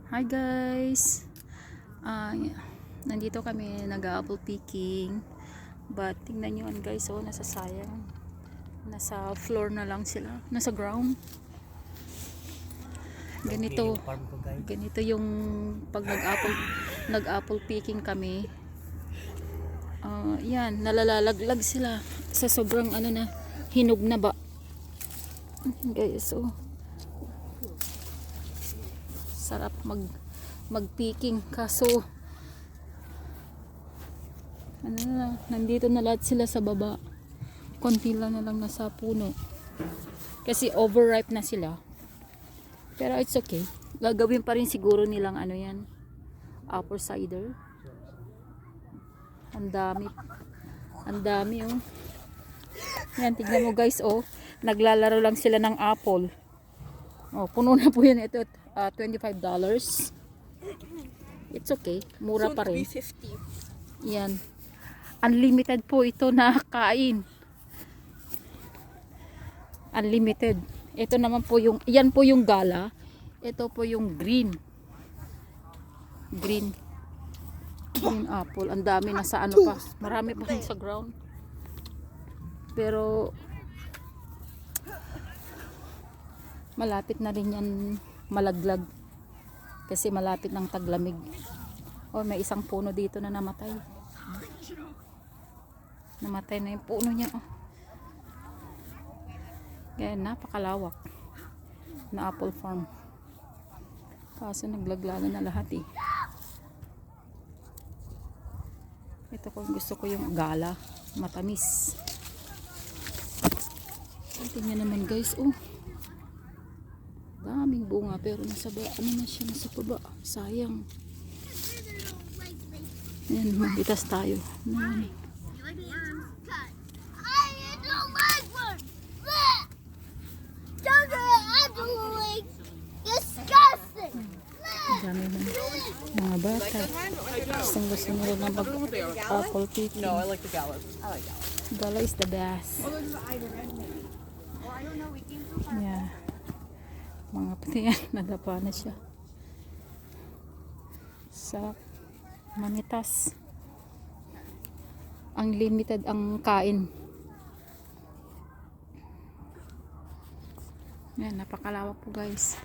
Hi guys! Nandito kami nag-apple picking, but tingnan nyo yan guys, oh, nasasayang, nasa floor na lang sila, nasa ground. Ganito yung pag nag-apple picking kami. Yan, nalalalaglag sila sa sobrang hinog na ba guys. Oh, sarap mag-picking, kaso nandito na lahat sila sa baba, konti lang na lang nasa puno kasi overripe na sila, pero it's okay, gagawin pa rin siguro nilang yan, apple cider. Ang dami oh. Yan, tignan mo guys, oh, naglalaro lang sila ng apple. Oh, puno na po yan. Ito, $25. It's okay, mura pa rin. Yan, unlimited po ito na kain. Unlimited. Ito naman po yung, yan po yung gala. Ito po yung green apple. Ang dami na sa pa. Marami pa rin sa ground. Pero malapit na rin yan malaglag. Kasi malapit ng taglamig. Oh, may isang puno dito na namatay. Namatay na yung puno niya. Oh. Kaya napakalawak na apple farm. Kaso naglaglagan na lahat eh. Ito ko, gusto ko yung gala, matamis. Tingnan naman guys, oh, daming bunga pero nasa baba, na siya, nasa baba, sayang. Ayan, magbitas tayo. Ayan. Dami ng mga bata. Gusto nila na mag-apple picking. No, I like the gala. I like gala. Gala is the best. Yeah. Mga pati yan, nadapa na siya. Sarap. Manitas. Ang limited ang kain. Yan, napakalawak po guys.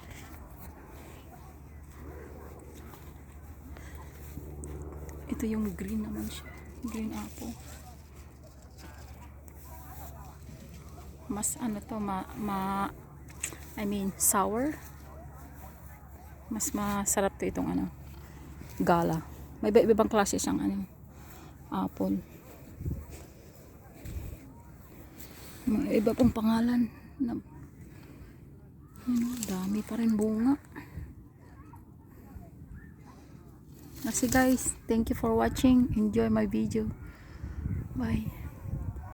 Ito yung green naman siya. Green apple. Mas to, I mean sour. Mas masarap to itong gala. May ibang klase siyang apple. May iba pong pangalan. Dami pa rin bunga. Kasi guys, thank you for watching. Enjoy my video. Bye.